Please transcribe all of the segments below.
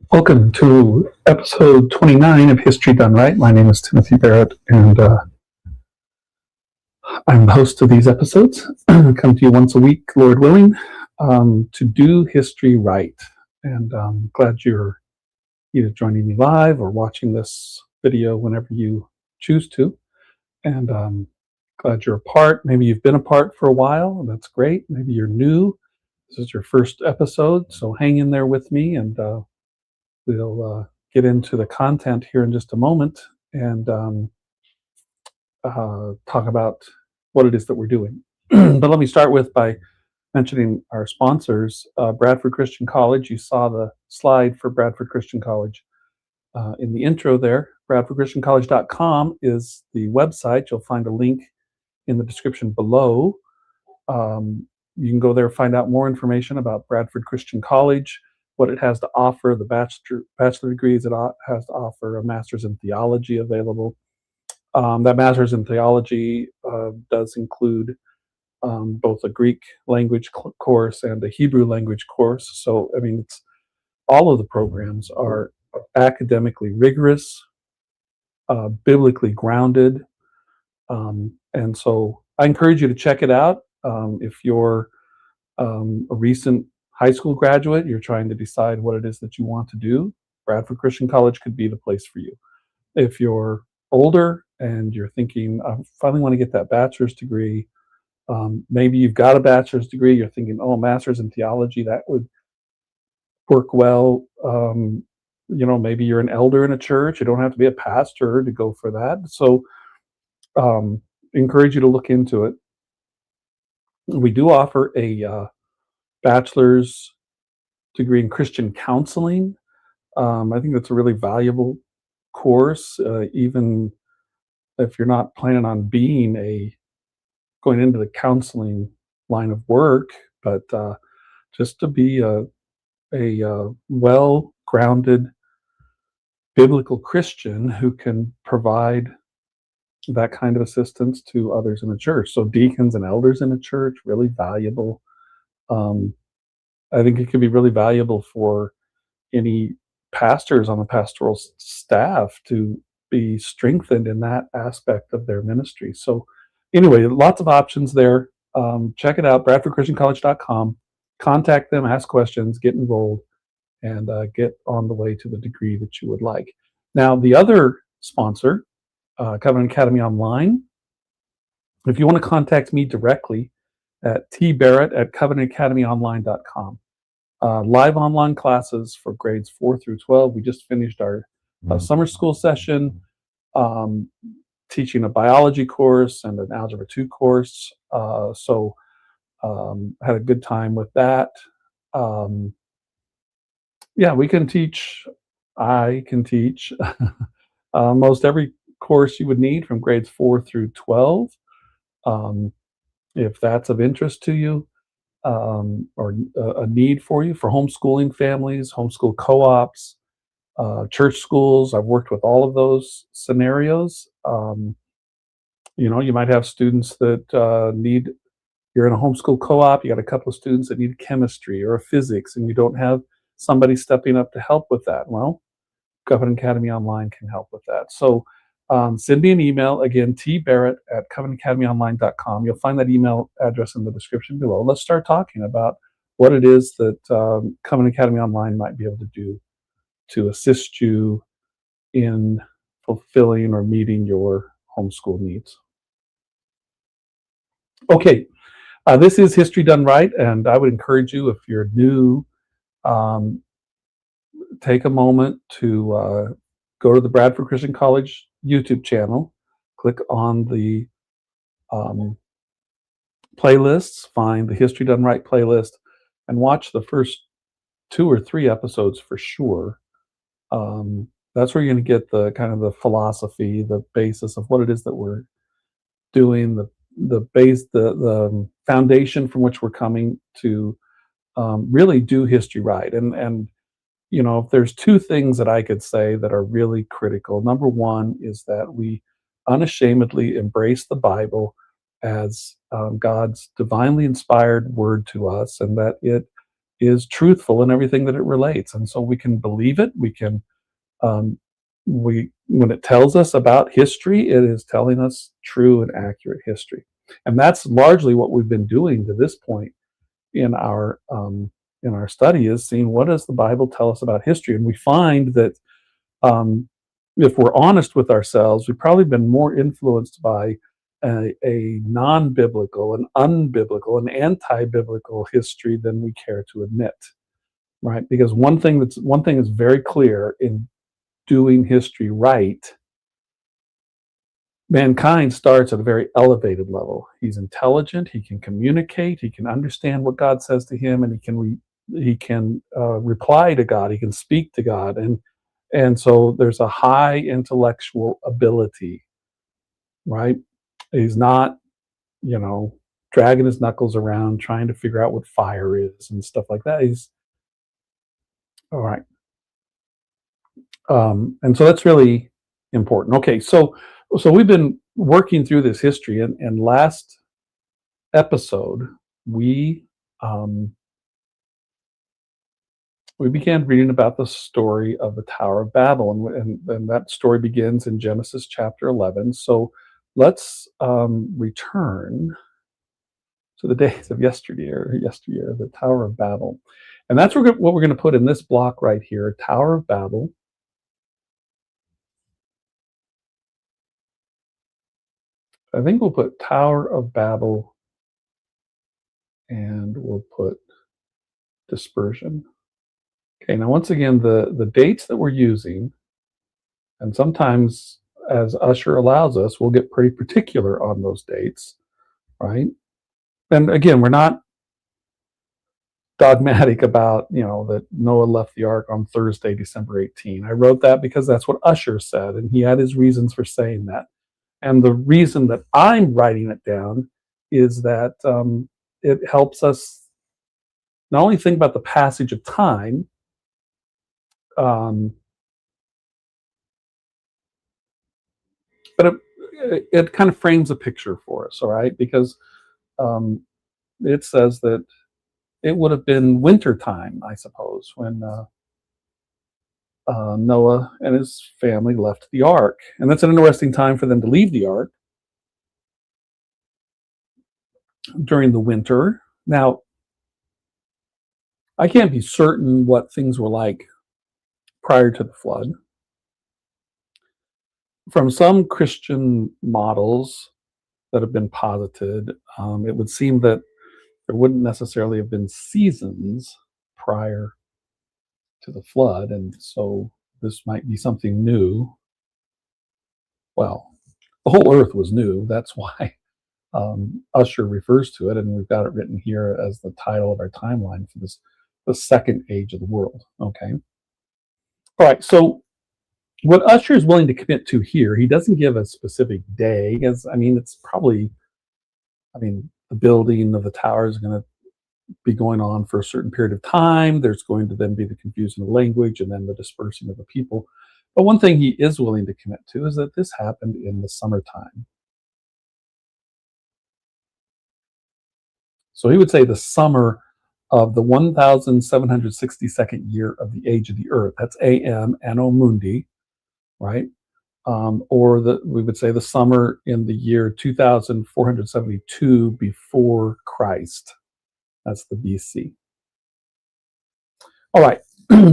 Welcome to episode 29 of History Done Right. My name is Timothy Barrett, and I'm the host of these episodes. I come to you once a week, Lord willing, to do history right. And I'm glad you're either joining me live or watching this video whenever you choose to. And glad you're a part. Maybe you've been a part for a while, and that's great. Maybe you're new. This is your first episode, so hang in there with me, and we'll get into the content here in just a moment and talk about what it is that we're doing. But let me start by mentioning our sponsors, Bradford Christian College. You saw the slide for Bradford Christian College in the intro there. BradfordChristianCollege.com is the website. You'll find a link in the description below. You can go there and find out more information about Bradford Christian College, what it has to offer, the bachelor degrees it has to offer, a master's in theology available. That master's in theology does include both a Greek language course and a Hebrew language course. So, I mean, all of the programs are academically rigorous, biblically grounded. And so I encourage you to check it out. If you're a recent high school graduate, you're trying to decide what it is that you want to do, Bradford Christian College could be the place for you. If you're older and you're thinking, I finally want to get that bachelor's degree, maybe you've got a bachelor's degree, you're thinking, oh, master's in theology, that would work well. Maybe you're an elder in a church, you don't have to be a pastor to go for that. So encourage you to look into it. We do offer a bachelor's degree in Christian counseling. I think that's a really valuable course, even if you're not planning on going into the counseling line of work, but just to be a well-grounded biblical Christian who can provide that kind of assistance to others in the church. So deacons and elders in a church, really valuable. I think it could be really valuable for any pastors on the pastoral staff to be strengthened in that aspect of their ministry. So anyway, lots of options there. Check it out, BradfordChristianCollege.com. Contact them, ask questions, get enrolled, and get on the way to the degree that you would like. Now, the other sponsor, Covenant Academy Online, if you want to contact me directly at tbarrett@covenantacademyonline.com. Live online classes for grades 4 through 12. We just finished our summer school session, teaching a biology course and an algebra 2 course. So had a good time with that. We can teach. I can teach most every course you would need from grades 4 through 12. If that's of interest to you, or a need for you for homeschooling families, homeschool co-ops, church schools. I've worked with all of those scenarios. You might have students that you're in a homeschool co-op, you got a couple of students that need chemistry or a physics, and you don't have somebody stepping up to help with that. Well, Covenant Academy Online can help with that. So send me an email, again, tbarrett@covenantacademyonline.com. You'll find that email address in the description below. Let's start talking about what it is that Covenant Academy Online might be able to do to assist you in fulfilling or meeting your homeschool needs. Okay, this is History Done Right, and I would encourage you, if you're new, take a moment to go to the Bradford Christian College YouTube channel, click on the playlists, find the History Done Right playlist, and watch the first 2 or 3 episodes for sure. That's where you're going to get the kind of the philosophy, the basis of what it is that we're doing, the foundation from which we're coming to really do history right. And if there's 2 things that I could say that are really critical. Number one is that we unashamedly embrace the Bible as God's divinely inspired word to us, and that it is truthful in everything that it relates, and so we can believe it. We can when it tells us about history, it is telling us true and accurate history, and that's largely what we've been doing to this point in our study, is seeing what does the Bible tell us about history. And we find that um, if we're honest with ourselves, we've probably been more influenced by a non-biblical, an unbiblical, an anti-biblical history than we care to admit, right? Because one thing is very clear in doing history right. Mankind starts at a very elevated level. He's intelligent. He can communicate. He can understand what God says to him, and he can reply to God. He can speak to God, and so there's a high intellectual ability, right? He's not, you know, dragging his knuckles around trying to figure out what fire is and stuff like that. He's all right. And so that's really important. Okay, so we've been working through this history, and last episode we um, we began reading about the story of the Tower of Babel, and that story begins in Genesis chapter 11. So let's return to the days of yesteryear, the Tower of Babel, and that's what we're going to put in this block right here: Tower of Babel. I think we'll put Tower of Babel, and we'll put dispersion. Okay, now once again, the dates that we're using, and sometimes, as Ussher allows us, we'll get pretty particular on those dates, right? And again, we're not dogmatic about, that Noah left the ark on Thursday, December 18. I wrote that because that's what Ussher said, and he had his reasons for saying that. And the reason that I'm writing it down is that it helps us not only think about the passage of time, um, but it kind of frames a picture for us, all right? Because um, it says that it would have been winter time, I suppose, when Noah and his family left the ark. And that's an interesting time for them to leave the ark during the winter. Now, I can't be certain what things were like prior to the flood. From some Christian models that have been posited, it would seem that there wouldn't necessarily have been seasons prior to the flood, and so this might be something new. Well, the whole earth was new. That's why Ussher refers to it, and we've got it written here as the title of our timeline for this, the second age of the world. Okay. All right. So what Ussher is willing to commit to here, he doesn't give a specific day, because it's probably, the building of the tower is going to be going on for a certain period of time. There's going to then be the confusion of language and then the dispersing of the people. But one thing he is willing to commit to is that this happened in the summertime. So he would say the summer of the 1762nd year of the age of the earth. That's AM, Anno Mundi, right? Or we would say the summer in the year 2472 before Christ. That's the BC. All right.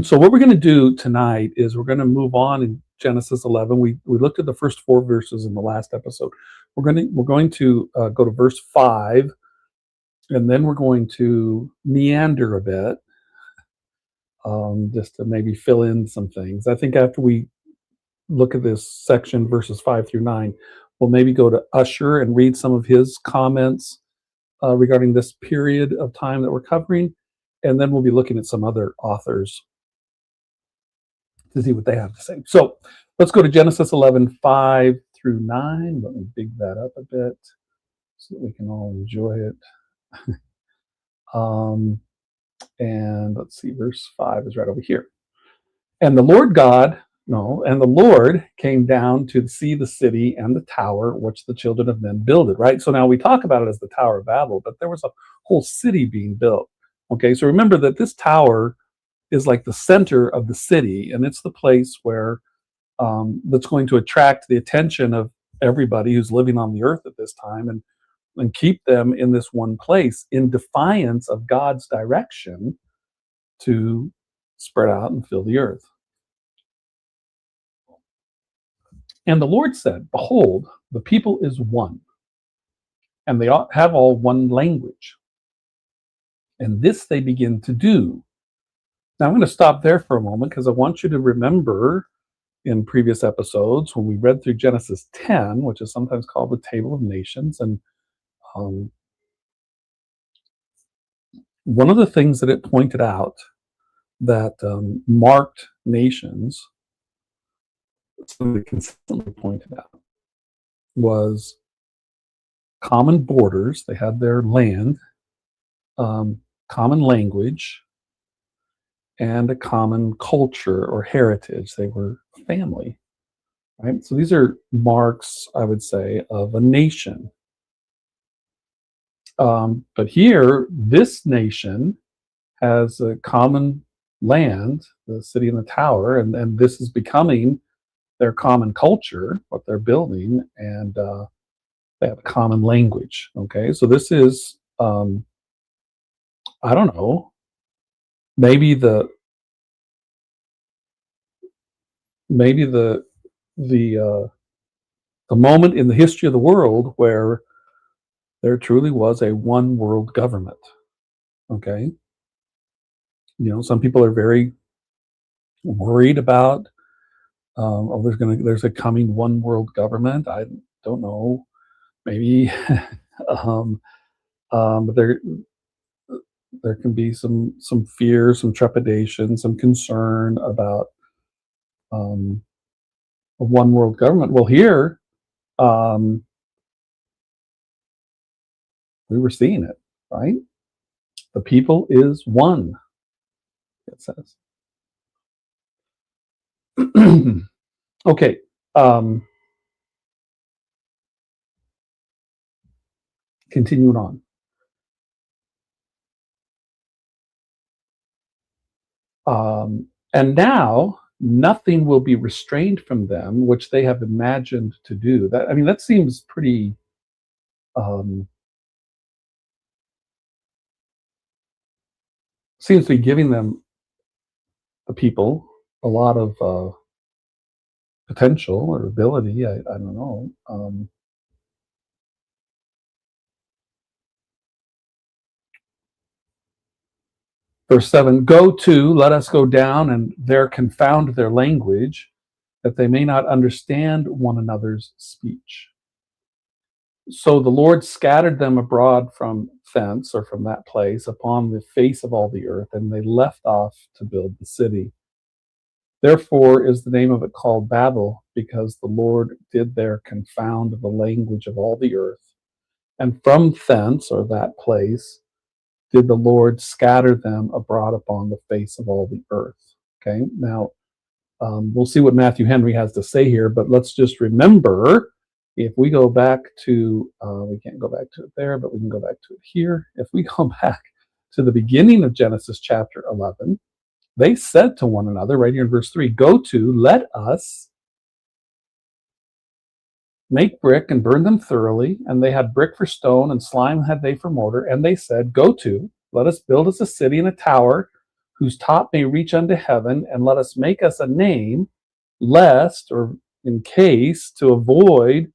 So what we're going to do tonight is we're going to move on in Genesis 11. We looked at the first 4 verses in the last episode. We're going to go to verse 5, and then we're going to meander a bit, just to maybe fill in some things. I think after we look at this section, verses 5 through 9, we'll maybe go to Ussher and read some of his comments regarding this period of time that we're covering, and then we'll be looking at some other authors to see what they have to say. So let's go to Genesis 11, 5 through 9. Let me big that up a bit so that we can all enjoy it. And let's see, verse 5 is right over here. And the Lord came down to see the city and the tower which the children of men builded, right? So now we talk about it as the Tower of Babel, but there was a whole city being built Okay, so remember that this tower is like the center of the city, and it's the place where that's going to attract the attention of everybody who's living on the earth at this time, and keep them in this one place in defiance of God's direction to spread out and fill the earth. And the Lord said, behold, the people is one, and they have all one language. And this they begin to do. Now I'm going to stop there for a moment because I want you to remember in previous episodes when we read through Genesis 10, which is sometimes called the Table of Nations, and one of the things that it pointed out that marked nations, something that consistently pointed out, was common borders. They had their land, common language, and a common culture or heritage. They were family, right? So these are marks, I would say, of a nation. But here, this nation has a common land, the city and the tower, and this is becoming their common culture, what they're building, and they have a common language. Okay, so this is, I don't know, maybe the moment in the history of the world where there truly was a one world government. Okay, some people are very worried about there's a coming one world government. I don't know, maybe, but there can be some fear, some trepidation, some concern about a one world government. Well, here we were seeing it, right? The people is one, it says. Okay. Continuing on. And now nothing will be restrained from them which they have imagined to do. That seems pretty seems to be giving them, the people, a lot of potential or ability. I don't know. Verse 7, go to, let us go down and there confound their language, that they may not understand one another's speech. So the Lord scattered them abroad from thence, or from that place, upon the face of all the earth, and they left off to build the city. Therefore is the name of it called Babel, because the Lord did there confound the language of all the earth. And from thence, or that place, did the Lord scatter them abroad upon the face of all the earth. Okay, now we'll see what Matthew Henry has to say here, but let's just remember, if we go back to, we can't go back to it there, but we can go back to it here. If we go back to the beginning of Genesis chapter 11, they said to one another, right here in verse 3, go to, let us make brick and burn them thoroughly. And they had brick for stone, and slime had they for mortar. And they said, go to, let us build us a city and a tower, whose top may reach unto heaven, and let us make us a name, lest, or in case, to avoid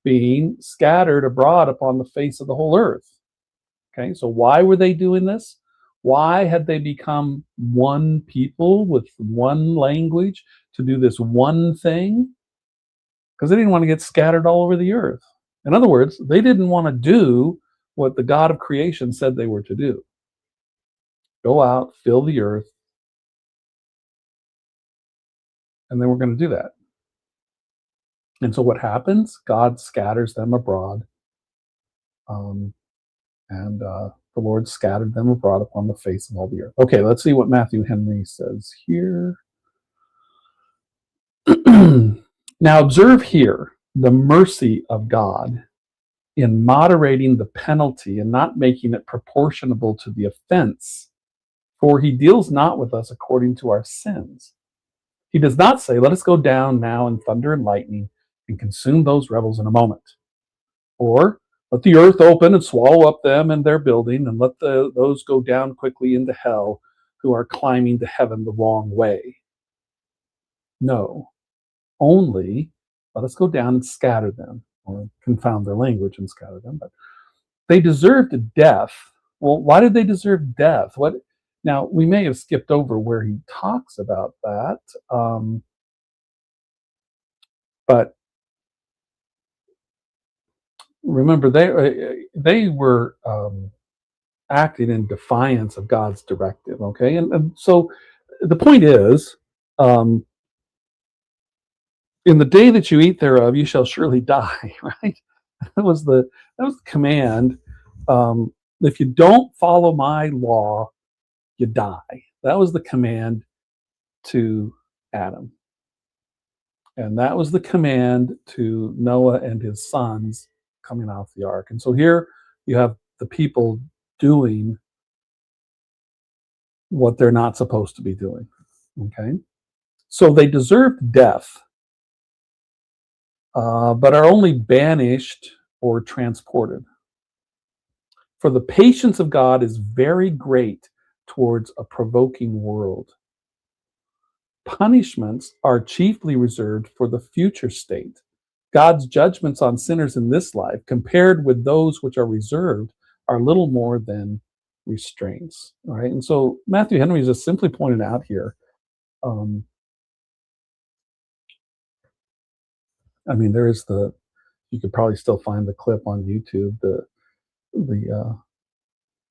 being scattered abroad upon the face of the whole earth. Okay, so why were they doing this? Why had they become one people with one language to do this one thing? Because they didn't want to get scattered all over the earth. In other words, they didn't want to do what the God of creation said they were to do. Go out, fill the earth, and they were going to do that. And so what happens? God scatters them abroad, and the Lord scattered them abroad upon the face of all the earth. Okay, let's see what Matthew Henry says here. Now observe here the mercy of God in moderating the penalty and not making it proportionable to the offense, For he deals not with us according to our sins. He does not say, let us go down now in thunder and lightning and consume those rebels in a moment. Or let the earth open and swallow up them and their building, and let those go down quickly into hell who are climbing to heaven the wrong way. No, only let us go down and scatter them, or confound their language and scatter them. But they deserved death. Well, why did they deserve death? What? Now, we may have skipped over where he talks about that, but remember, they were acting in defiance of God's directive. Okay, and so the point is, in the day that you eat thereof, you shall surely die. Right? That was the command. If you don't follow my law, you die. That was the command to Adam. And that was the command to Noah and his sons coming off the ark. And so here you have the people doing what they're not supposed to be doing. Okay? So they deserved death, but are only banished or transported. For the patience of God is very great towards a provoking world. Punishments are chiefly reserved for the future state. God's judgments on sinners in this life, compared with those which are reserved, are little more than restraints. All right, and so Matthew Henry is just simply pointing out here. There is you could probably still find the clip on YouTube, the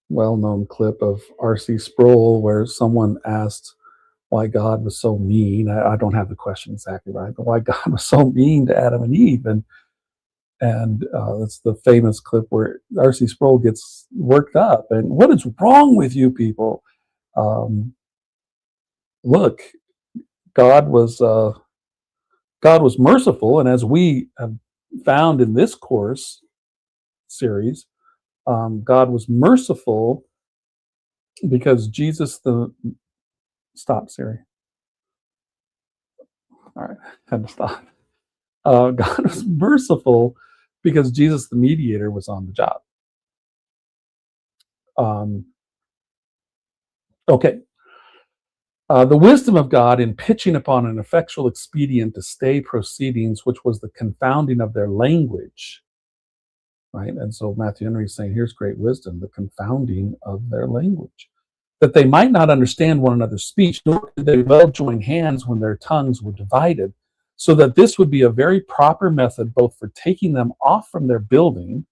well-known clip of R.C. Sproul where someone asked why God was so mean. I don't have the question exactly right, but why God was so mean to Adam and Eve, and it's the famous clip where R.C. Sproul gets worked up. And what is wrong with you people? Look, God was merciful, and as we have found in this course series, God was merciful because Jesus stop, Siri. All right, had to stop. God was merciful because Jesus, the mediator, was on the job. Okay. The wisdom of God in pitching upon an effectual expedient to stay proceedings, which was the confounding of their language. Right? And so Matthew Henry is saying, here's great wisdom, the confounding of their language. That they might not understand one another's speech, nor could they well join hands when their tongues were divided, so that this would be a very proper method both for taking them off from their building.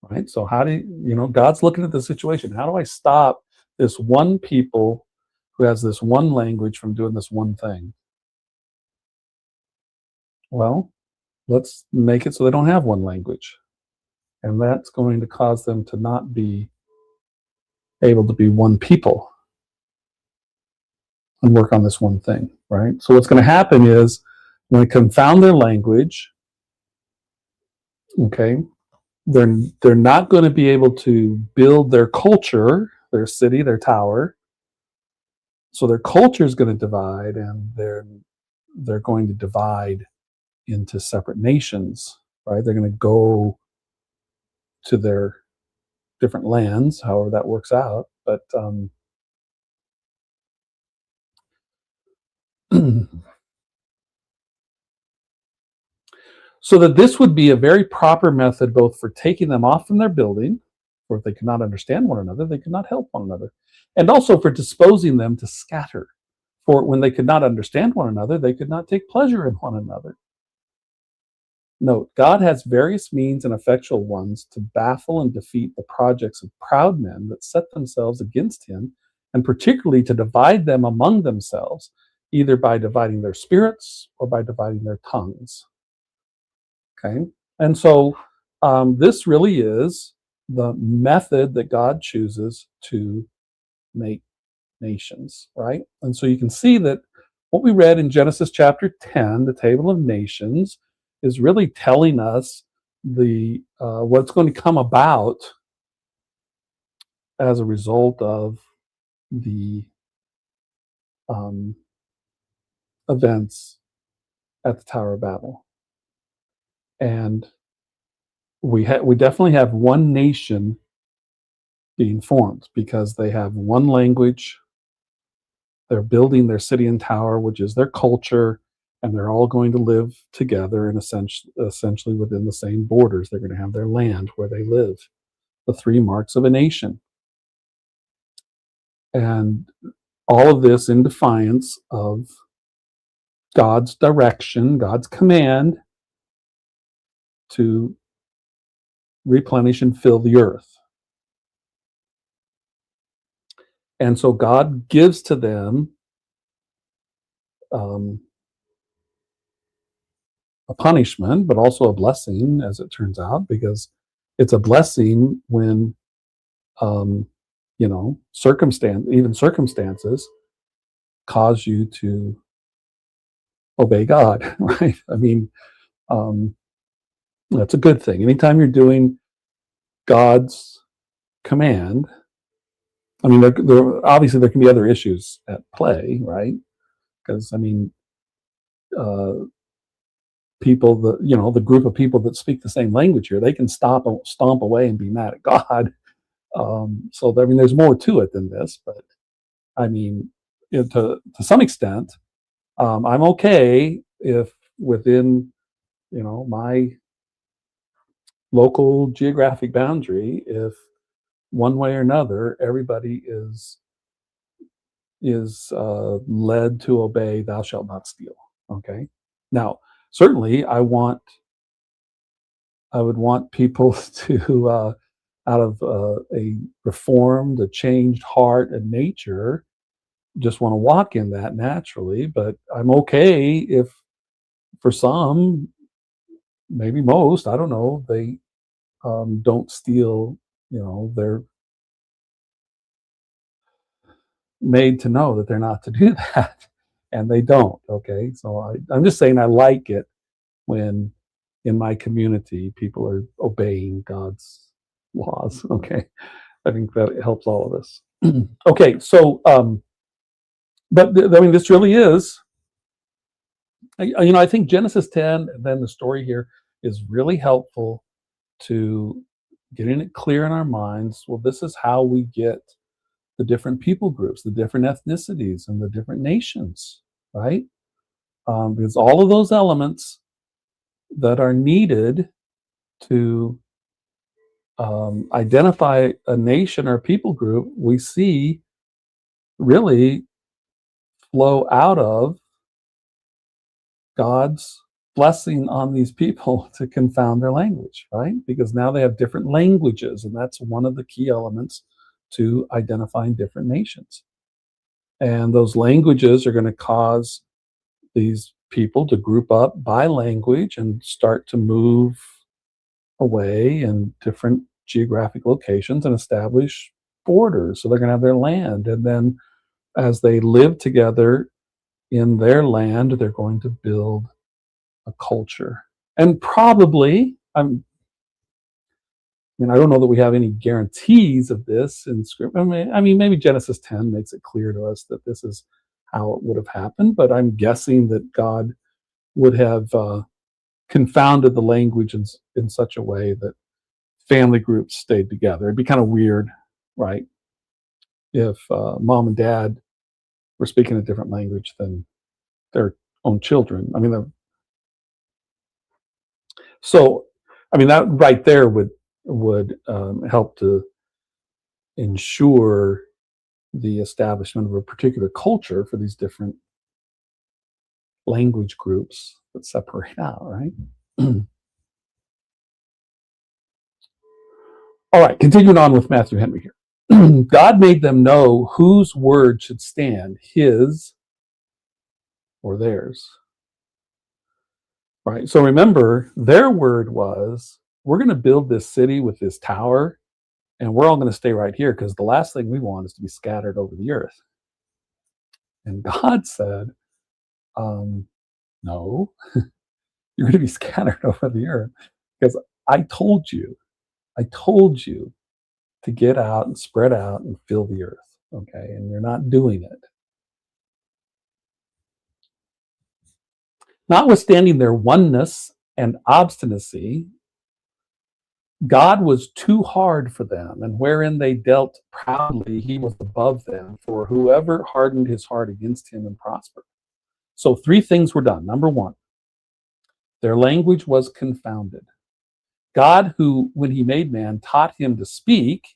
Right? So how do God's looking at the situation. How do I stop this one people who has this one language from doing this one thing? Well, let's make it so they don't have one language. And that's going to cause them to not be able to be one people and work on this one thing, right? So what's going to happen is when we confound their language, okay, they're not going to be able to build their culture, their city, their tower. So their culture is going to divide, and they're going to divide into separate nations, right? They're going to go to their different lands, however that works out. But so that this would be a very proper method both for taking them off from their building, for if they could not understand one another, they could not help one another, and also for disposing them to scatter. For when they could not understand one another, they could not take pleasure in one another. Note, God has various means and effectual ones to baffle and defeat the projects of proud men that set themselves against him, and particularly to divide them among themselves, either by dividing their spirits or by dividing their tongues. Okay, and so this really is the method that God chooses to make nations, right? And so you can see that what we read in Genesis chapter 10, the table of nations, is really telling us the what's going to come about as a result of the um, events at the Tower of Babel. And we definitely have one nation being formed because they have one language. They're building their city and tower, which is their culture, and they're all going to live together and essentially within the same borders. They're going to have their land where they live, the three marks of a nation. And all of this in defiance of God's direction, God's command to replenish and fill the earth. And so God gives to them um, a punishment, but also a blessing, as it turns out, because it's a blessing when, um, circumstances cause you to obey God, right? I mean, um, that's a good thing. Anytime you're doing God's command, I mean, obviously there can be other issues at play, right? Because I mean, uh, people, the group of people that speak the same language here, they can stomp away and be mad at God. So I mean, there's more to it than this, but I mean, to some extent, I'm okay if within my local geographic boundary, if one way or another everybody is led to obey "Thou shalt not steal." Okay, now certainly I would want people to, out of a reformed, a changed heart and nature, just want to walk in that naturally. But I'm okay if, for some, maybe most, I don't know, they don't steal. They're made to know that they're not to do that, and they don't. Okay, so I'm just saying I like it when in my community people are obeying God's laws. Okay, I think that helps all of us. Okay, so but I mean, this really is. I think Genesis 10 and then the story here is really helpful to getting it clear in our minds. Well, this is how we get the different people groups, the different ethnicities, and the different nations, right? Because all of those elements that are needed to identify a nation or people group, we see really flow out of God's blessing on these people to confound their language, right? Because now they have different languages, and that's one of the key elements to identifying different nations. And those languages are going to cause these people to group up by language and start to move away in different geographic locations and establish borders. So they're going to have their land. And then as they live together in their land, they're going to build a culture. And probably, I don't know that we have any guarantees of this in scripture. I mean, maybe Genesis 10 makes it clear to us that this is how it would have happened, but I'm guessing that God would have confounded the language in such a way that family groups stayed together. It'd be kind of weird, right, if mom and dad were speaking a different language than their own children. I mean, so I mean that right there would help to ensure the establishment of a particular culture for these different language groups that separate out, right? All right, continuing on with Matthew Henry here. God made them know whose word should stand, his or theirs. Right? So remember, their word was, we're going to build this city with this tower, and we're all going to stay right here because the last thing we want is to be scattered over the earth. And God said, no, you're going to be scattered over the earth because I told you to get out and spread out and fill the earth. okay, and they're not doing it. Notwithstanding their oneness and obstinacy, God was too hard for them, and wherein they dealt proudly, he was above them, for whoever hardened his heart against him and prospered. So three things were done. Number one, their language was confounded. God, who, when he made man, taught him to speak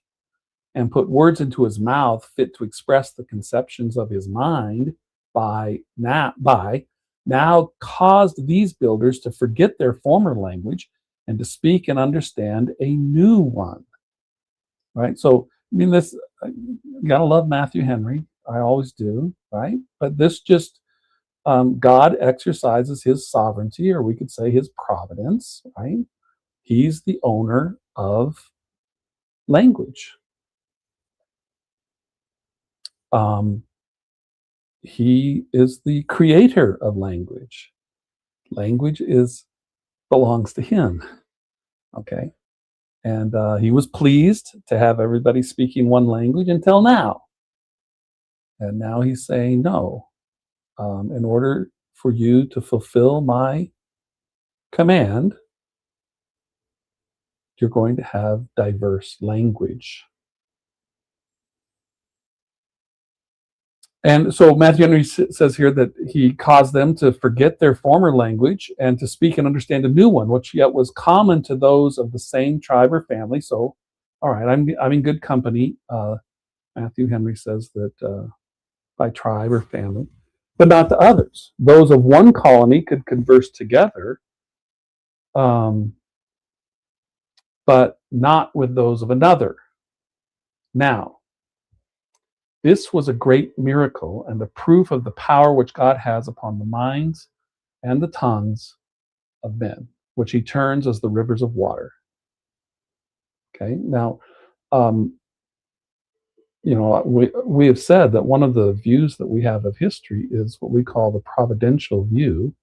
and put words into his mouth fit to express the conceptions of his mind now caused these builders to forget their former language and to speak and understand a new one. Right? So, I mean, this, you gotta love Matthew Henry. I always do, right? But this just, God exercises his sovereignty, or we could say his providence, right? He's the owner of language. He is the creator of language. Language belongs to him. Okay, and he was pleased to have everybody speaking one language until now. And now he's saying, no, in order for you to fulfill my command, you're going to have diverse language. And so Matthew Henry says here that he caused them to forget their former language and to speak and understand a new one, which yet was common to those of the same tribe or family. So, all right, I'm in good company. Matthew Henry says that by tribe or family, but not to others. Those of one colony could converse together, but not with those of another. Now, this was a great miracle and a proof of the power which God has upon the minds and the tongues of men, which he turns as the rivers of water. Okay, now, we have said that one of the views that we have of history is what we call the providential view,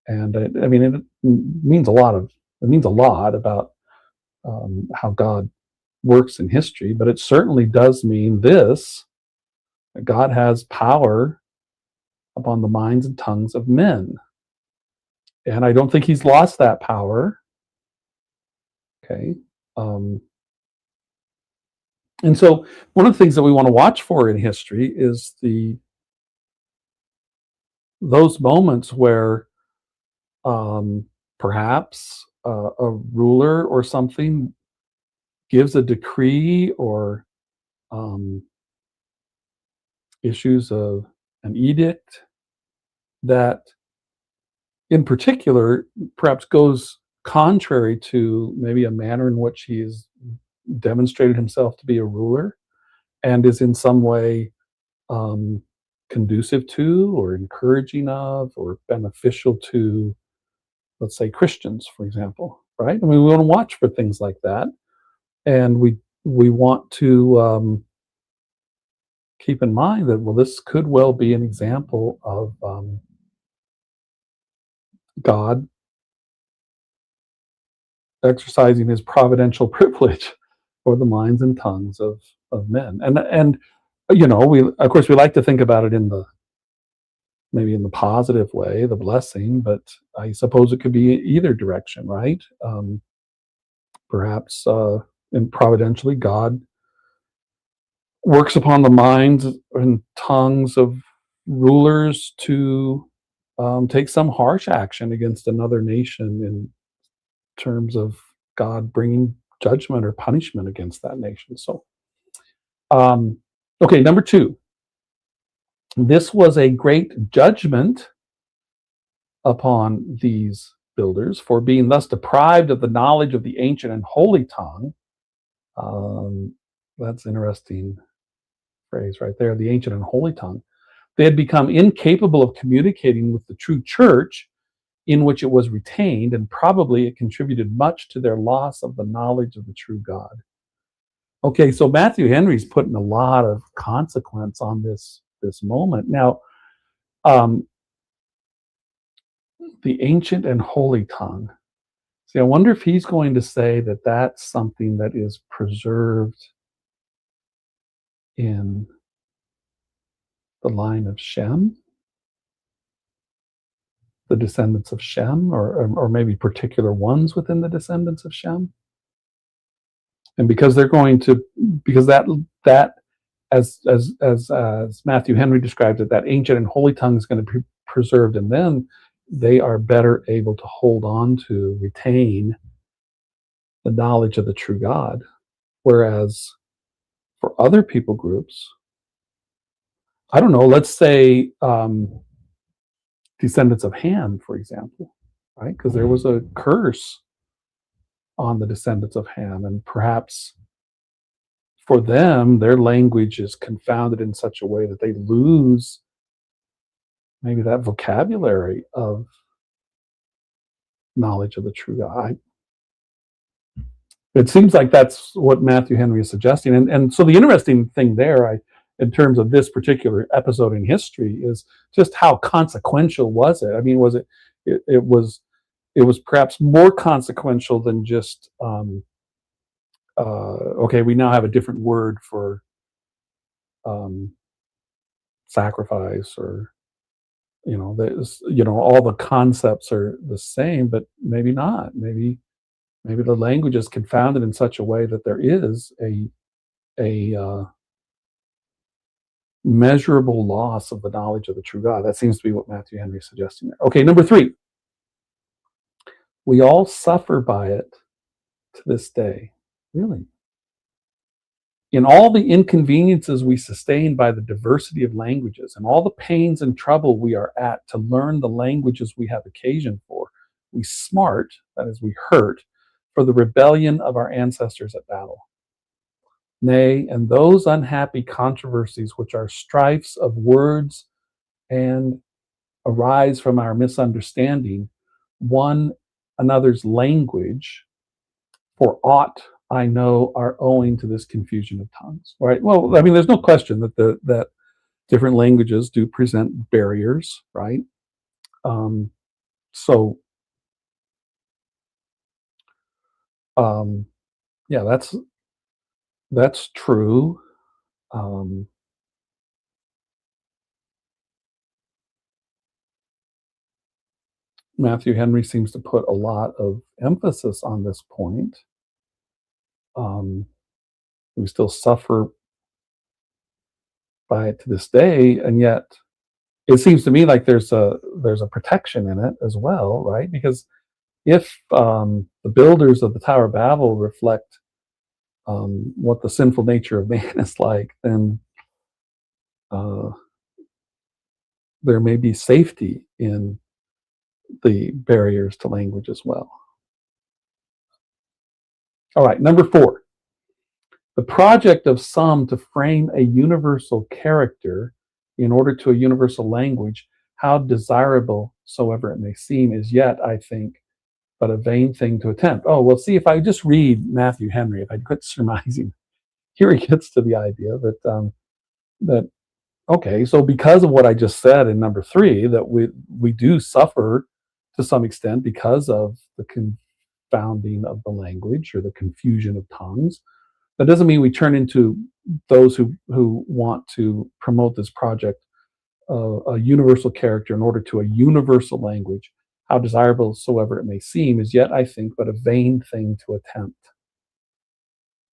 and it means a lot about how God works in history, but it certainly does mean this: that God has power upon the minds and tongues of men. And I don't think he's lost that power. Okay. And so one of the things that we want to watch for in history is those moments where perhaps a ruler or something gives a decree or issues an edict that in particular perhaps goes contrary to maybe a manner in which he has demonstrated himself to be a ruler and is in some way conducive to or encouraging of or beneficial to, let's say, Christians, for example, right? I mean, we want to watch for things like that, and we want to keep in mind that, well, this could well be an example of God exercising his providential privilege over the minds and tongues of men. And we of course we like to think about it maybe in the positive way, the blessing, but I suppose it could be either direction, right? Perhaps and providentially, God works upon the minds and tongues of rulers to take some harsh action against another nation in terms of God bringing judgment or punishment against that nation. So, okay, number two, this was a great judgment upon these builders for being thus deprived of the knowledge of the ancient and holy tongue. That's an interesting phrase right there, the ancient and holy tongue. They had become incapable of communicating with the true church in which it was retained, and probably it contributed much to their loss of the knowledge of the true God. Okay, so Matthew Henry's putting a lot of consequence on this moment. Now, the ancient and holy tongue. See, I wonder if he's going to say that that's something that is preserved in the line of Shem, the descendants of Shem, or maybe particular ones within the descendants of Shem. And because they're going to, because that as Matthew Henry describes it, that ancient and holy tongue is going to be preserved in them. They are better able to hold on to, retain the knowledge of the true God. Whereas for other people groups, I don't know, let's say descendants of Ham, for example, right? Because there was a curse on the descendants of Ham, and perhaps for them, their language is confounded in such a way that they lose maybe that vocabulary of knowledge of the true God. It seems like that's what Matthew Henry is suggesting. And so the interesting thing there, in terms of this particular episode in history, is just how consequential was it? I mean, was it was perhaps more consequential than just okay, we now have a different word for sacrifice, or all the concepts are the same, but maybe not. Maybe the language is confounded in such a way that there is a measurable loss of the knowledge of the true God. That seems to be what Matthew Henry is suggesting there. Okay, number 3. We all suffer by it to this day. Really? In all the inconveniences we sustain by the diversity of languages, and all the pains and trouble we are at to learn the languages we have occasion for, we smart, that is, we hurt, for the rebellion of our ancestors at battle. Nay, and those unhappy controversies which are strifes of words and arise from our misunderstanding one another's language, for aught I know, are owing to this confusion of tongues. Right? Well, I mean, there's no question that that different languages do present barriers, right? So, yeah, that's true. Matthew Henry seems to put a lot of emphasis on this point. We still suffer by it to this day, and yet it seems to me like there's a protection in it as well, right? Because if the builders of the Tower of Babel reflect what the sinful nature of man is like, then there may be safety in the barriers to language as well. All right, number 4. The project of some to frame a universal character in order to a universal language, how desirable soever it may seem, is yet, I think, but a vain thing to attempt. Oh, well, see, if I just read Matthew Henry, if I quit surmising, here he gets to the idea that okay, so because of what I just said in number 3, that we do suffer to some extent because of the confounding of the language, or the confusion of tongues. That doesn't mean we turn into those who want to promote this project, a universal character in order to a universal language, how desirable soever it may seem, is yet, I think, but a vain thing to attempt.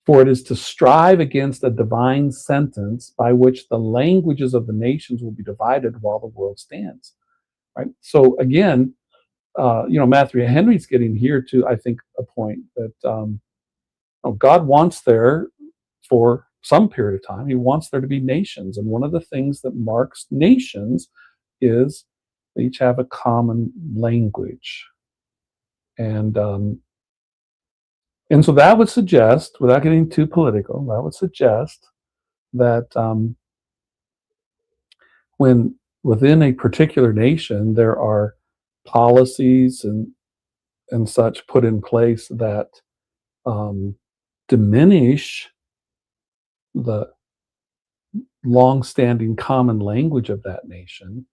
For it is to strive against a divine sentence by which the languages of the nations will be divided while the world stands. Right. So again, Matthew Henry's getting here to, I think, a point that God wants there, for some period of time, he wants there to be nations, and one of the things that marks nations is they each have a common language, and so that would suggest, without getting too political, that would suggest that when within a particular nation there are policies and such put in place that diminish the long-standing common language of that nation,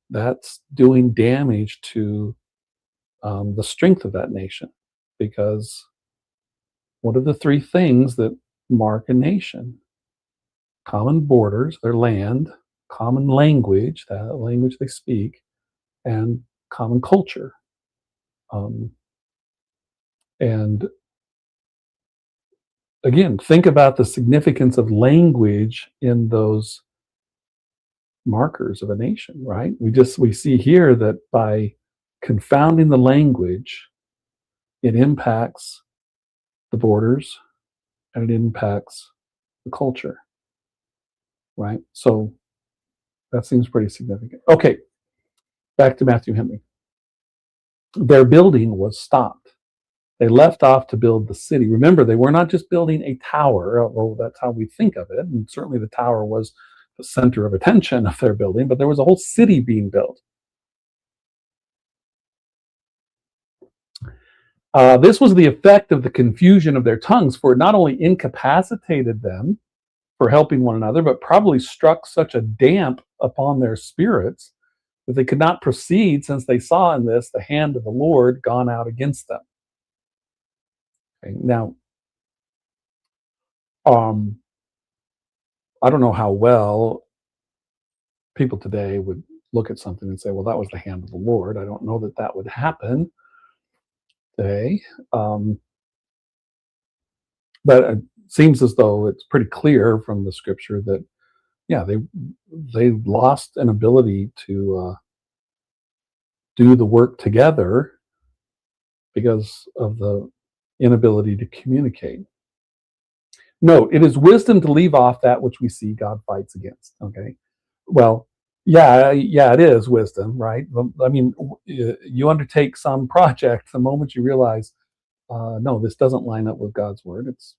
that's doing damage to the strength of that nation. Because what are the 3 things that mark a nation? Common borders, their land, common language, that language they speak, and common culture. Um, and again, think about the significance of language in those markers of a nation, right? We see here that by confounding the language, it impacts the borders and it impacts the culture, right? So that seems pretty significant. Okay, back to Matthew Henry. Their building was stopped. They left off to build the city. Remember, they were not just building a tower, although that's how we think of it. And certainly the tower was the center of attention of their building, but there was a whole city being built. This was the effect of the confusion of their tongues, for it not only incapacitated them for helping one another, but probably struck such a damp upon their spirits that they could not proceed, since they saw in this the hand of the Lord gone out against them. Okay, now, I don't know how well people today would look at something and say, well, that was the hand of the Lord. I don't know that that would happen today. But it seems as though it's pretty clear from the scripture that, yeah, they lost an ability to do the work together because of the inability to communicate. No, it is wisdom to leave off that which we see God fights against. Okay, well, yeah, it is wisdom, right? I mean, you undertake some project the moment you realize, no, this doesn't line up with God's word. It's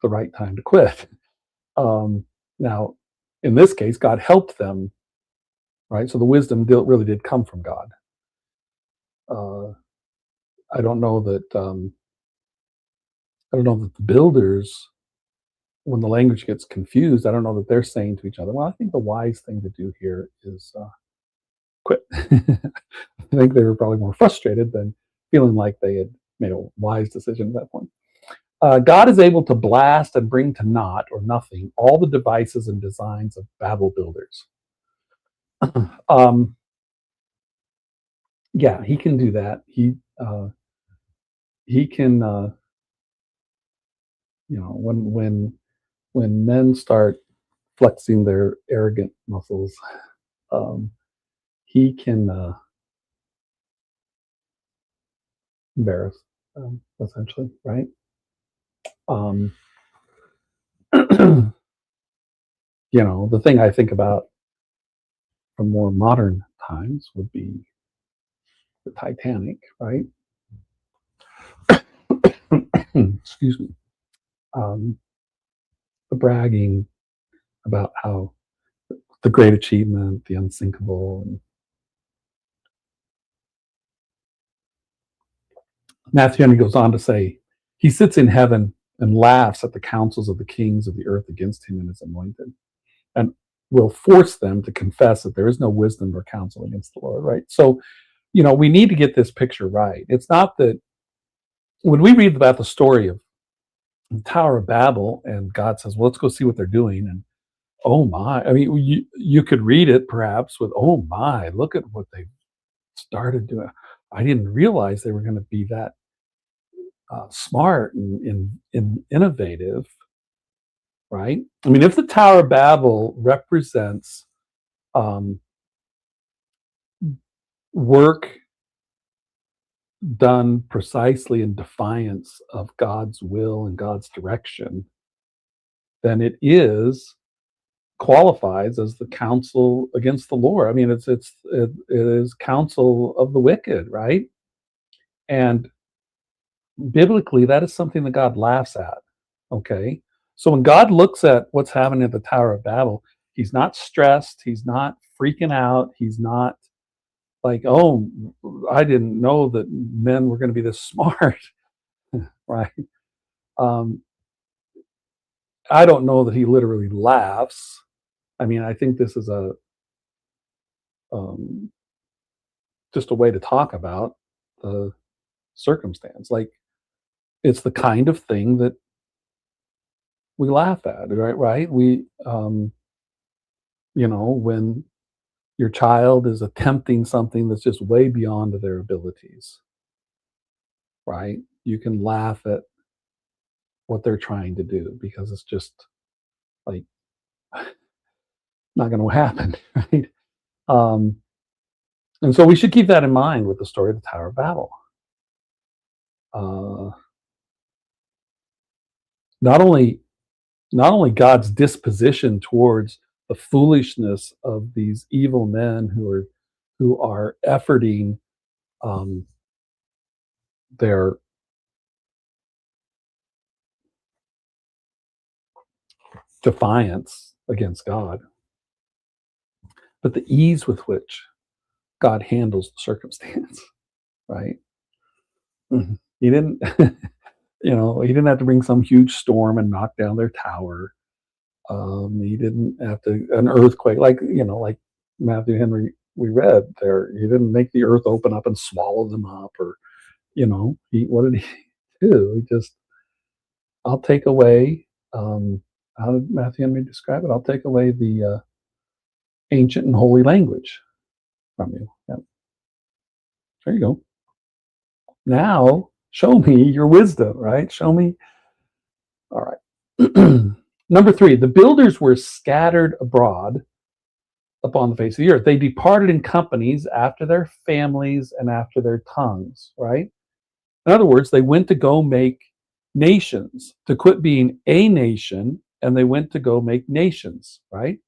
the right time to quit. Now, in this case, God helped them, right? So the wisdom really did come from God. I don't know that the builders, when the language gets confused, I don't know that they're saying to each other, "Well, I think the wise thing to do here is quit." I think they were probably more frustrated than feeling like they had made a wise decision at that point. God is able to blast and bring to naught or nothing all the devices and designs of Babel builders. um, yeah, he can do that. He can, when men start flexing their arrogant muscles, um, he can embarrass them, essentially, right? Um, the thing I think about from more modern times would be the Titanic, right? Excuse me. Um, the bragging about how the great achievement, the unsinkable. And Matthew Henry goes on to say, he sits in heaven and laughs at the counsels of the kings of the earth against him and his anointed, and will force them to confess that there is no wisdom or counsel against the Lord, right? So, we need to get this picture right. It's not that when we read about the story of the Tower of Babel and God says, well, let's go see what they're doing. And oh my, I mean, you could read it perhaps with, oh my, look at what they started doing. I didn't realize they were going to be that smart and innovative, right? I mean, if the Tower of Babel represents um, work done precisely in defiance of God's will and God's direction, then it qualifies as the counsel against the Lord. I mean, it is counsel of the wicked, right? And biblically, that is something that God laughs at. Okay, so when God looks at what's happening at the Tower of Babel, He's not stressed. He's not freaking out. He's not like, oh, I didn't know that men were going to be this smart, right? Um, I don't know that he literally laughs. I mean, I think this is um, just a way to talk about the circumstance. Like, it's the kind of thing that we laugh at, right? Right? when your child is attempting something that's just way beyond their abilities, right? You can laugh at what they're trying to do because it's just like not going to happen, right? Um, and so we should keep that in mind with the story of the Tower of Babel. Uh, not only not only God's disposition towards the foolishness of these evil men who are efforting um, their defiance against God, but the ease with which God handles the circumstance, right? He didn't, he didn't have to bring some huge storm and knock down their tower. He didn't have to an earthquake, like Matthew Henry we read there. He didn't make the earth open up and swallow them up, or he what did he do? He just I'll take away. How did Matthew Henry describe it? I'll take away the ancient and holy language from you. Yep. There you go. Now show me your wisdom, right? Show me. All right. Number 3, the builders were scattered abroad upon the face of the earth. They departed in companies after their families and after their tongues, right? In other words, they went to go make nations, to quit being a nation, and they went to go make nations, right?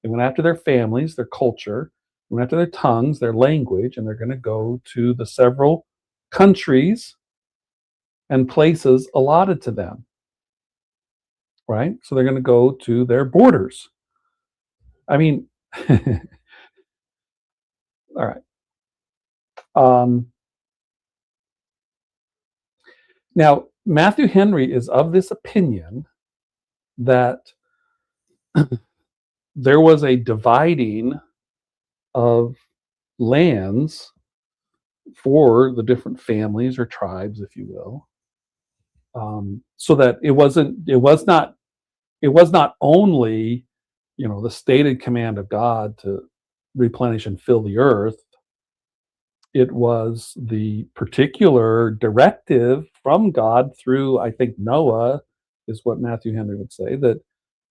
They went after their families, their culture, went after their tongues, their language, and they're going to go to the several countries and places allotted to them, right? So they're going to go to their borders. I mean, all right. Now, Matthew Henry is of this opinion that there was a dividing of lands for the different families or tribes, if you will, so that it was not only the stated command of God to replenish and fill the earth. It was the particular directive from God through, I think, Noah, is what Matthew Henry would say, that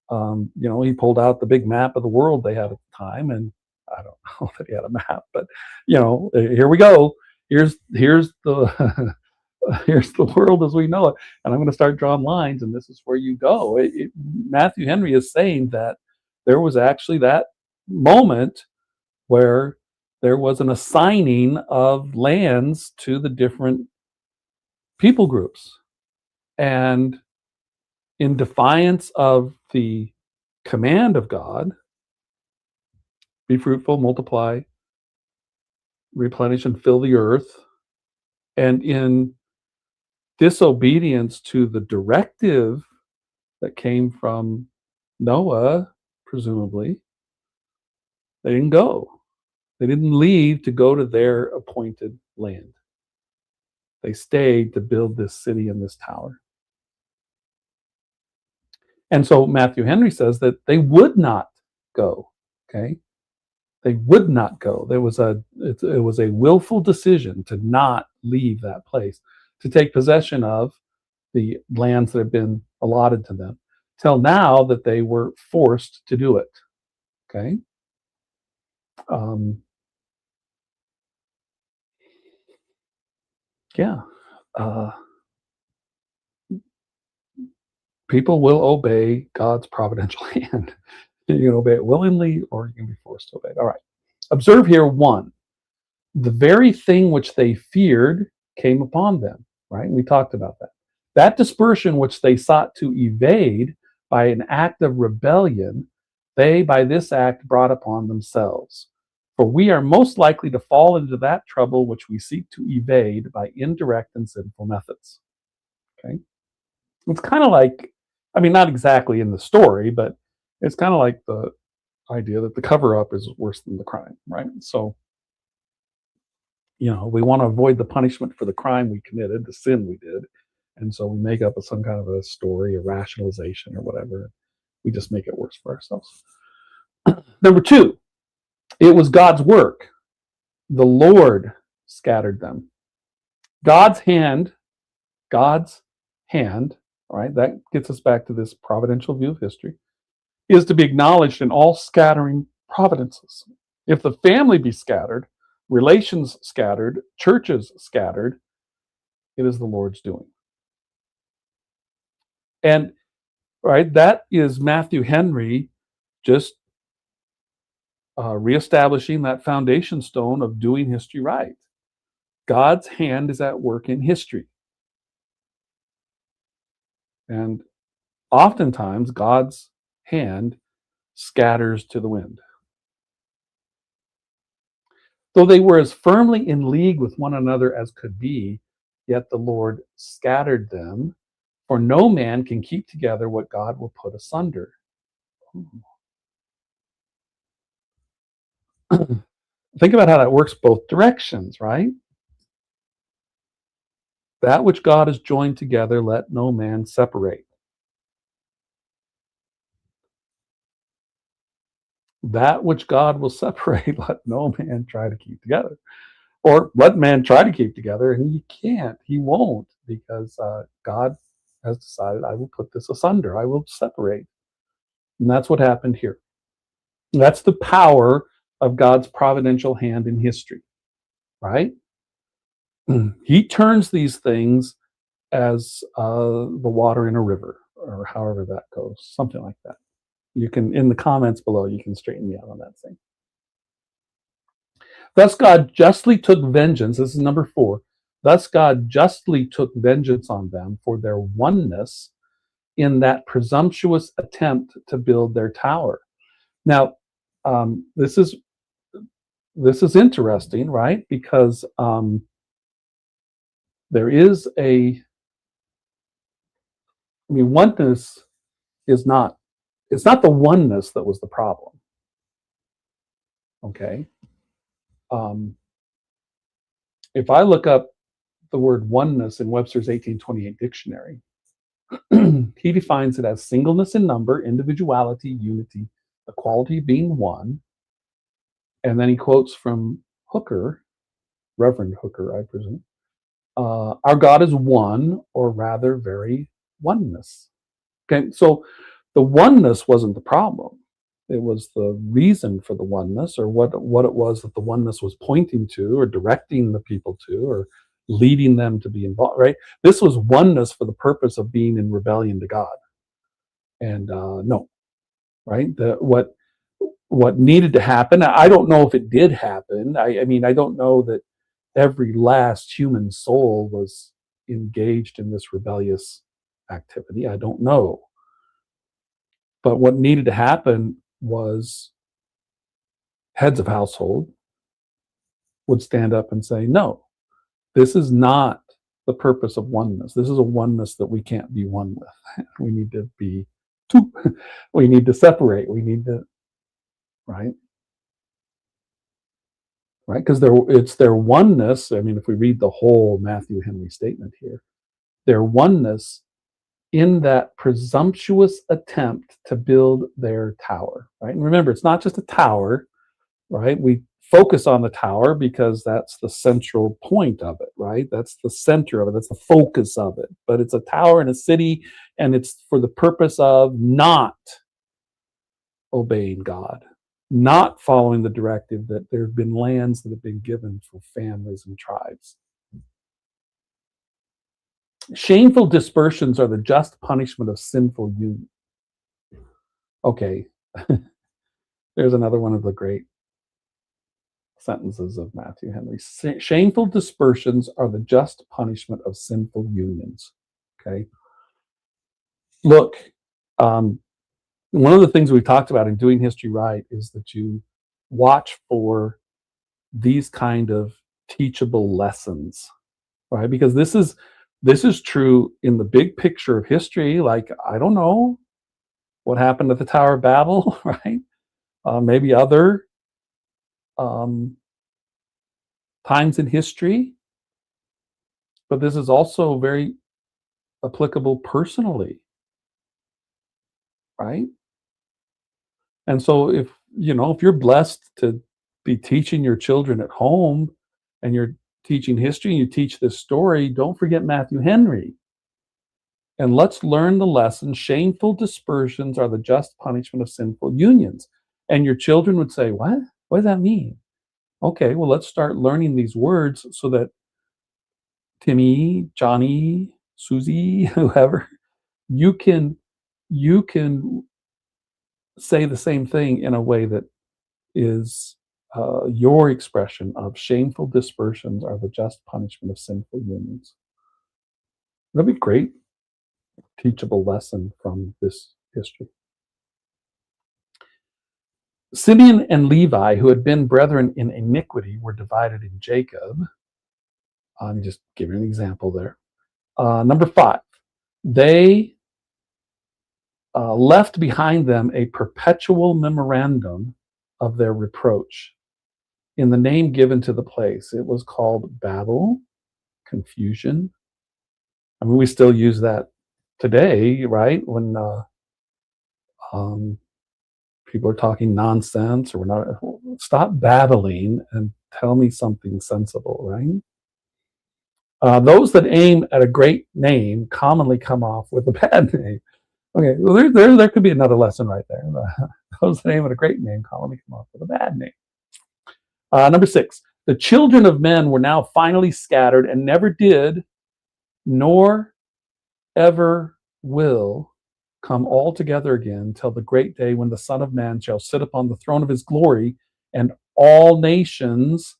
he pulled out the big map of the world they had at the time, and I don't know that he had a map, but here we go. Here's the here's the world as we know it, and I'm going to start drawing lines, and this is where you go. Matthew Henry is saying that there was actually that moment where there was an assigning of lands to the different people groups, and in defiance of the command of God, be fruitful, multiply, replenish, and fill the earth, and in disobedience to the directive that came from Noah, presumably, they didn't go. They didn't leave to go to their appointed land. They stayed to build this city and this tower. And so Matthew Henry says that they would not go. Okay, they would not go. It was a willful decision to not leave that place, to take possession of the lands that have been allotted to them, till now that they were forced to do it. Okay. Um, yeah. Uh, People will obey God's providential hand. You can obey it willingly, or you can be forced to obey it. All right. Observe here 1. The very thing which they feared came upon them, right? We talked about that. That dispersion which they sought to evade by an act of rebellion, they by this act brought upon themselves. For we are most likely to fall into that trouble which we seek to evade by indirect and sinful methods. Okay? It's kind of like, I mean, not exactly in the story, but it's kind of like the idea that the cover up is worse than the crime, right? So, we want to avoid the punishment for the crime we committed, the sin we did. And so we make up some kind of a story, a rationalization or whatever. We just make it worse for ourselves. Number two, it was God's work. The Lord scattered them. God's hand, God's hand, all right, that gets us back to this providential view of history, is to be acknowledged in all scattering providences. If the family be scattered, relations scattered, churches scattered, it is the Lord's doing. And right, that is Matthew Henry just reestablishing that foundation stone of doing history right. God's hand is at work in history. And oftentimes, God's hand scatters to the wind. Though they were as firmly in league with one another as could be, yet the Lord scattered them, for no man can keep together what God will put asunder. Think about how that works both directions, right? That which God has joined together, let no man separate. That which God will separate, let no man try to keep together. Or let man try to keep together, and he can't. He won't, because God has decided, I will put this asunder. I will separate. And that's what happened here. That's the power of God's providential hand in history, right? He turns these things as the water in a river, or however that goes, something like that. You can, in the comments below, you can straighten me out on that thing. Thus God justly took vengeance. This is number 4. Thus God justly took vengeance on them for their oneness in that presumptuous attempt to build their tower. Now, this is interesting, right? Because there is oneness is not, it's not the oneness that was the problem. Okay. If I look up the word oneness in Webster's 1828 dictionary, he defines it as singleness in number, individuality, unity, equality being one. And then he quotes from Hooker, Reverend Hooker, I presume. Our God is one, or rather very oneness. Okay, so the oneness wasn't the problem. It was the reason for the oneness, or what it was that the oneness was pointing to, or directing the people to, or leading them to be involved, right? This was oneness for the purpose of being in rebellion to God. And no, right? What needed to happen, I don't know if it did happen. I mean, I don't know that every last human soul was engaged in this rebellious activity. I don't know. But what needed to happen was heads of household would stand up and say, no, this is not the purpose of oneness. This is a oneness that we can't be one with. We need to be two. We need to separate. We need to, right? Right? Because it's their oneness. I mean, if we read the whole Matthew Henry statement here, their oneness in that presumptuous attempt to build their tower, right? And remember, it's not just a tower, right? We focus on the tower because that's the central point of it, right? That's the center of it. That's the focus of it. But it's a tower in a city, and it's for the purpose of not obeying God, not following the directive that there have been lands that have been given for families and tribes. Shameful dispersions are the just punishment of sinful union. Okay, there's another one of the great sentences of Matthew Henry. Shameful dispersions are the just punishment of sinful unions. Okay. Look, one of the things we've talked about in doing history right is that you watch for these kind of teachable lessons, right? Because this is true in the big picture of history. Like, I don't know what happened at the Tower of Babel, right? Maybe other times in history, but this is also very applicable personally, right? And so if you're blessed to be teaching your children at home and you're teaching history and you teach this story, don't forget Matthew Henry. And let's learn the lesson: shameful dispersions are the just punishment of sinful unions. And your children would say, what? What does that mean? Okay, well, let's start learning these words so that Timmy, Johnny, Susie, whoever, you can you can say the same thing in a way that is your expression of shameful dispersions are the just punishment of sinful unions. That'd be great teachable lesson from this history. Simeon and Levi, who had been brethren in iniquity, were divided in Jacob. I'm just giving an example there. Number 5, they left behind them a perpetual memorandum of their reproach in the name given to the place. It was called Babel, confusion. I mean, we still use that today, right? When people are talking nonsense or we're not, stop babbling and tell me something sensible, right? Those that aim at a great name commonly come off with a bad name. Okay, well, there could be another lesson right there. Those that aim at a great name commonly come off with a bad name. Number 6, the children of men were now finally scattered and never did, nor ever will come all together again till the great day when the Son of Man shall sit upon the throne of his glory, and all nations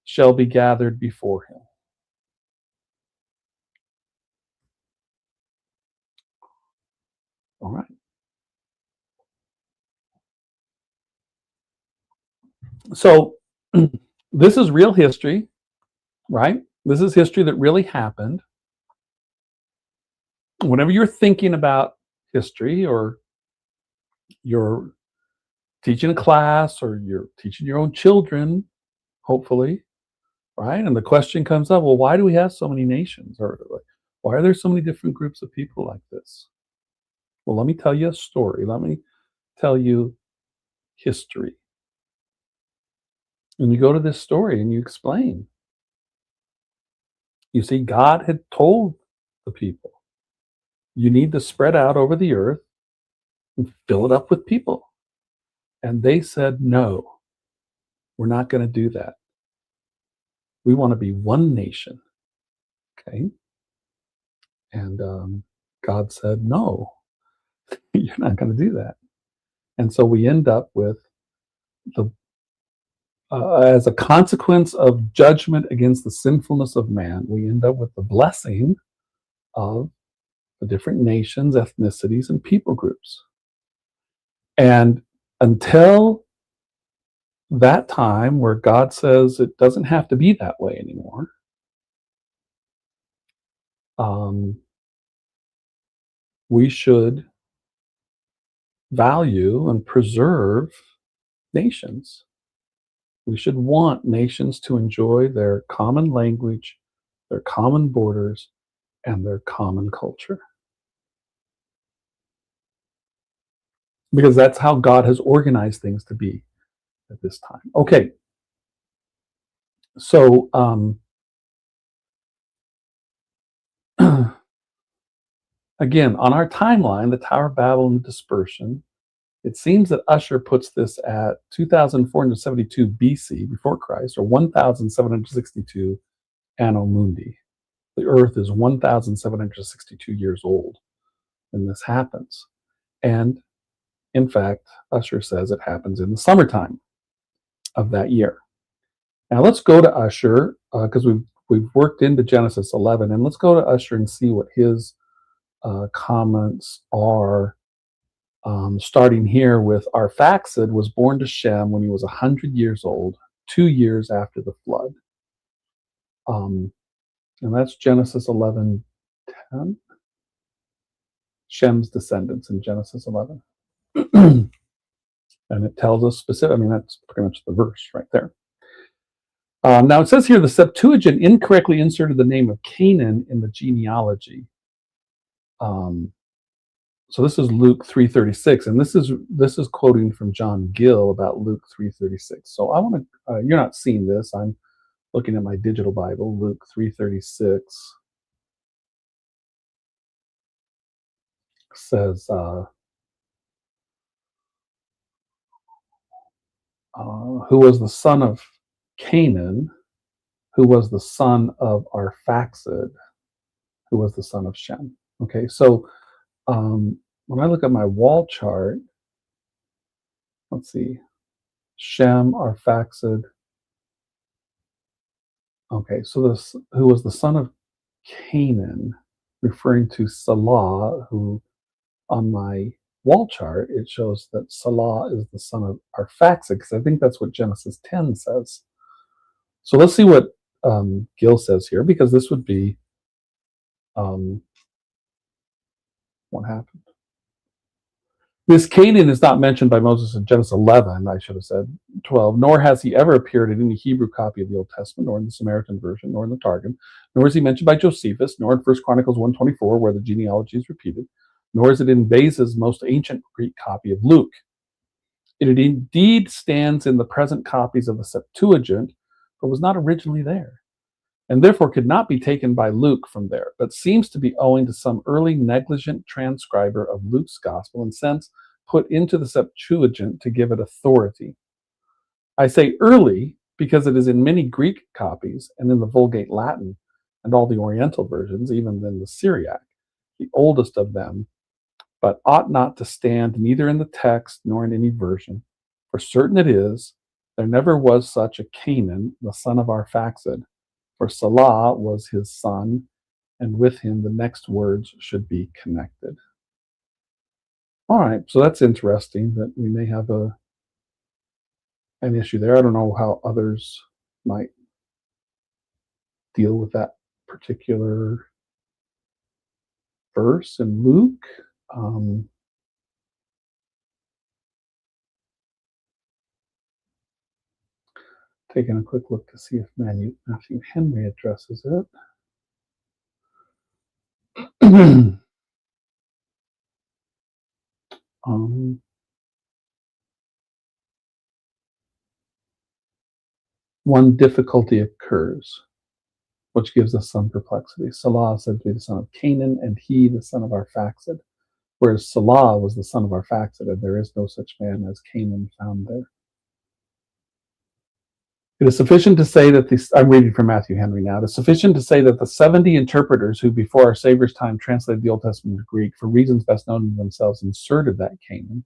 shall be gathered before him. All right. So this is real history, right? This is history that really happened. Whenever you're thinking about history, or you're teaching a class, or you're teaching your own children, hopefully, right? And the question comes up, well, why do we have so many nations? Or why are there so many different groups of people like this? Well, let me tell you a story. Let me tell you history. And you go to this story and you explain. You see, God had told the people, you need to spread out over the earth and fill it up with people. And they said, no, we're not going to do that. We want to be one nation. Okay. And God said, no, you're not going to do that. And so we end up with the as a consequence of judgment against the sinfulness of man, we end up with the blessing of the different nations, ethnicities, and people groups. And until that time where God says it doesn't have to be that way anymore, we should value and preserve nations. We should want nations to enjoy their common language, their common borders, and their common culture. Because that's how God has organized things to be at this time. Okay. So, again, on our timeline, the Tower of Babel and dispersion, it seems that Ussher puts this at 2472 BC, before Christ, or 1762 Anno Mundi. The Earth is 1762 years old when this happens. And in fact, Ussher says it happens in the summertime of that year. Now let's go to Ussher, because we've worked into Genesis 11, and let's go to Ussher and see what his comments are. Starting here with Arphaxad was born to Shem when he was 100 years old, 2 years after the flood. And that's Genesis 11:10. Shem's descendants in Genesis 11. And it tells us specific, I mean, that's pretty much the verse right there. Now it says here the Septuagint incorrectly inserted the name of Canaan in the genealogy. So this is Luke 3:36, and this is quoting from John Gill about Luke 3:36. So I want to. You're not seeing this. I'm looking at my digital Bible. Luke 3:36 says, "Who was the son of Canaan? Who was the son of Arphaxad? Who was the son of Shem?" Okay, so when I look at my wall chart, let's see, Shem, Arphaxad. Okay, so this who was the son of Canaan, referring to Salah, who on my wall chart it shows that Salah is the son of Arphaxad, because I think that's what Genesis 10 says. So let's see what Gill says here, because this would be what happened. This Canaan is not mentioned by Moses in Genesis 11, I should have said 12, nor has he ever appeared in any Hebrew copy of the Old Testament, nor in the Samaritan version, nor in the Targum, nor is he mentioned by Josephus, nor in 1 Chronicles 1:24, where the genealogy is repeated, nor is it in Beza's most ancient Greek copy of Luke. It indeed stands in the present copies of the Septuagint, but was not originally there, and therefore could not be taken by Luke from there, but seems to be owing to some early negligent transcriber of Luke's gospel, and since put into the Septuagint to give it authority. I say early because it is in many Greek copies and in the Vulgate Latin and all the Oriental versions, even in the Syriac, the oldest of them, but ought not to stand neither in the text nor in any version. For certain it is, there never was such a Canaan, the son of Arphaxad, for Salah was his son, and with him the next words should be connected. All right, so that's interesting that we may have an issue there. I don't know how others might deal with that particular verse in Luke. Taking a quick look to see if Matthew Henry addresses it. One difficulty occurs, which gives us some perplexity. Salah is said to be the son of Canaan, and he the son of Arphaxad, whereas Salah was the son of Arphaxad, and there is no such man as Canaan found there. It is sufficient to say that I'm reading from Matthew Henry now. It is sufficient to say that the 70 interpreters who before our Savior's time translated the Old Testament into Greek, for reasons best known to themselves, inserted that Canaan.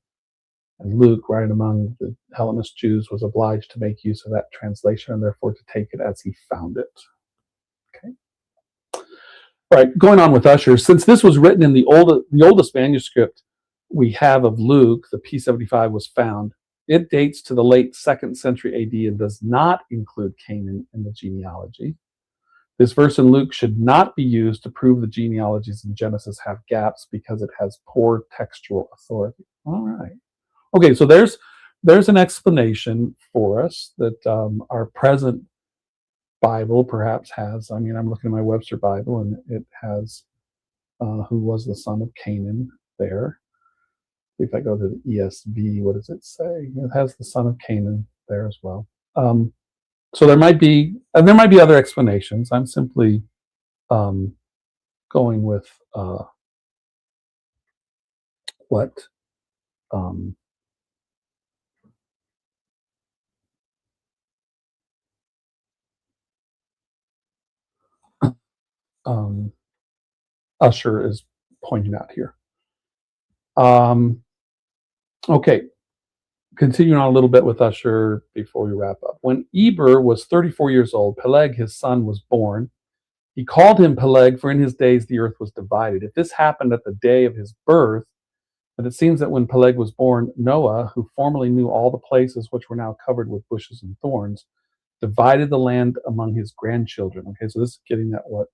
And Luke, right among the Hellenist Jews, was obliged to make use of that translation and therefore to take it as he found it. Okay. All right, going on with Ussher. Since this was written in the oldest manuscript we have of Luke, the P75 was found. It dates to the late 2nd century AD and does not include Canaan in the genealogy. This verse in Luke should not be used to prove the genealogies in Genesis have gaps because it has poor textual authority. All right. Okay, so there's an explanation for us that our present Bible perhaps has. I mean, I'm looking at my Webster Bible, and it has who was the son of Canaan there. If I go to the ESV, what does it say? It has the son of Canaan there as well. So there might be other explanations. I'm simply going with what Ussher is pointing out here. Okay, continuing on a little bit with Ussher before we wrap up. When Eber was 34 years old, Peleg, his son, was born. He called him Peleg, for in his days the earth was divided. If this happened at the day of his birth, but it seems that when Peleg was born, Noah, who formerly knew all the places which were now covered with bushes and thorns, divided the land among his grandchildren. Okay, so this is getting at what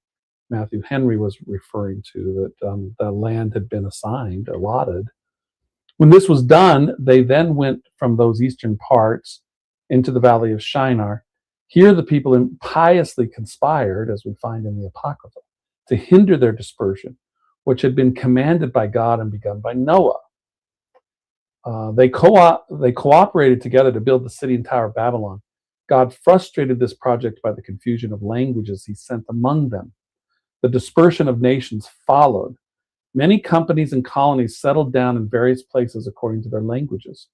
Matthew Henry was referring to, that the land had been assigned, allotted. When this was done, they then went from those eastern parts into the valley of Shinar. Here the people impiously conspired, as we find in the Apocrypha, to hinder their dispersion. which had been commanded by God and begun by Noah. They cooperated together to build the city and Tower of Babylon. God frustrated this project by the confusion of languages he sent among them. The dispersion of nations followed. Many companies and colonies settled down in various places according to their languages.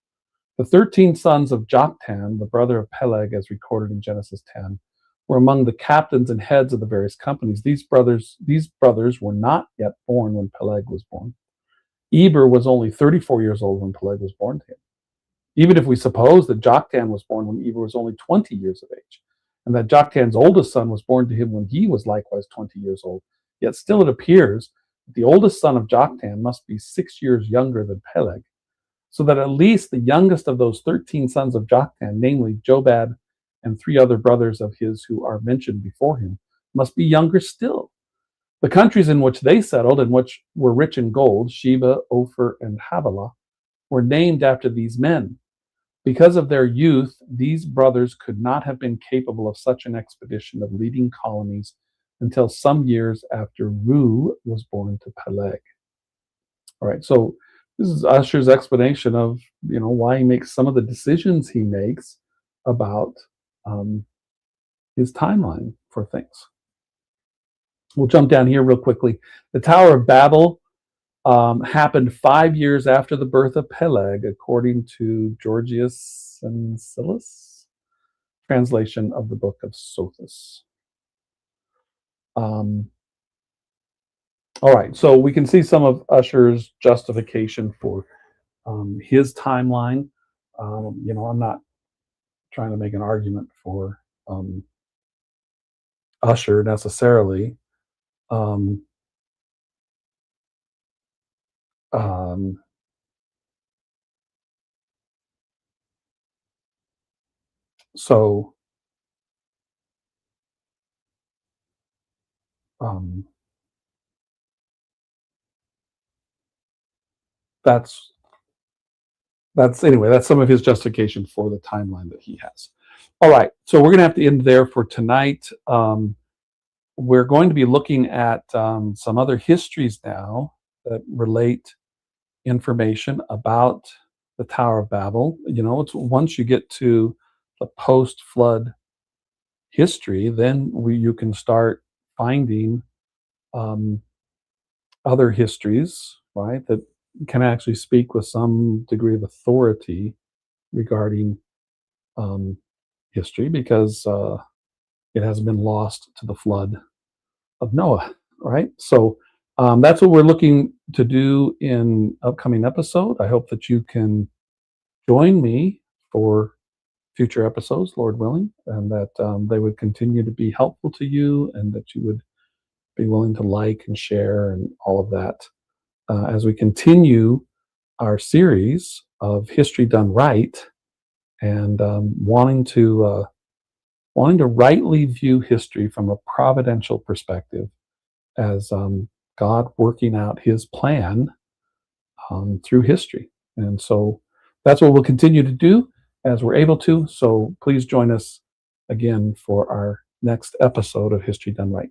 The 13 sons of Joktan, the brother of Peleg, as recorded in Genesis 10, were among the captains and heads of the various companies. These brothers were not yet born when Peleg was born. Eber was only 34 years old when Peleg was born to him. Even if we suppose that Joktan was born when Eber was only 20 years of age, and that Joktan's oldest son was born to him when he was likewise 20 years old, yet still it appears that the oldest son of Joktan must be 6 years younger than Peleg, so that at least the youngest of those 13 sons of Joktan, namely Jobab and 3 other brothers of his who are mentioned before him, must be younger still. The countries in which they settled and which were rich in gold, Sheba, Ophir, and Havilah, were named after these men. Because of their youth, these brothers could not have been capable of such an expedition of leading colonies until some years after Ru was born to Peleg. All right, so this is Ussher's explanation of why he makes some of the decisions he makes about his timeline for things. We'll jump down here real quickly. The Tower of Babel happened 5 years after the birth of Peleg, according to Georgius and Silas, translation of the book of Sothis. All right, so we can see some of Ussher's justification for his timeline. I'm not trying to make an argument for Ussher necessarily. So that's anyway, that's some of his justification for the timeline that he has. All right, so we're going to have to end there for tonight. We're going to be looking at some other histories now that relate information about the Tower of Babel. It's once you get to the post-flood history, then you can start finding other histories, right, that can actually speak with some degree of authority regarding history, because it has been lost to the flood of Noah, right? So that's what we're looking to do in upcoming episode. I hope that you can join me for future episodes, Lord willing, and that they would continue to be helpful to you, and that you would be willing to like and share and all of that as we continue our series of History Done Right, and wanting to rightly view history from a providential perspective as God working out his plan through history. And so that's what we'll continue to do as we're able to. So please join us again for our next episode of History Done Right.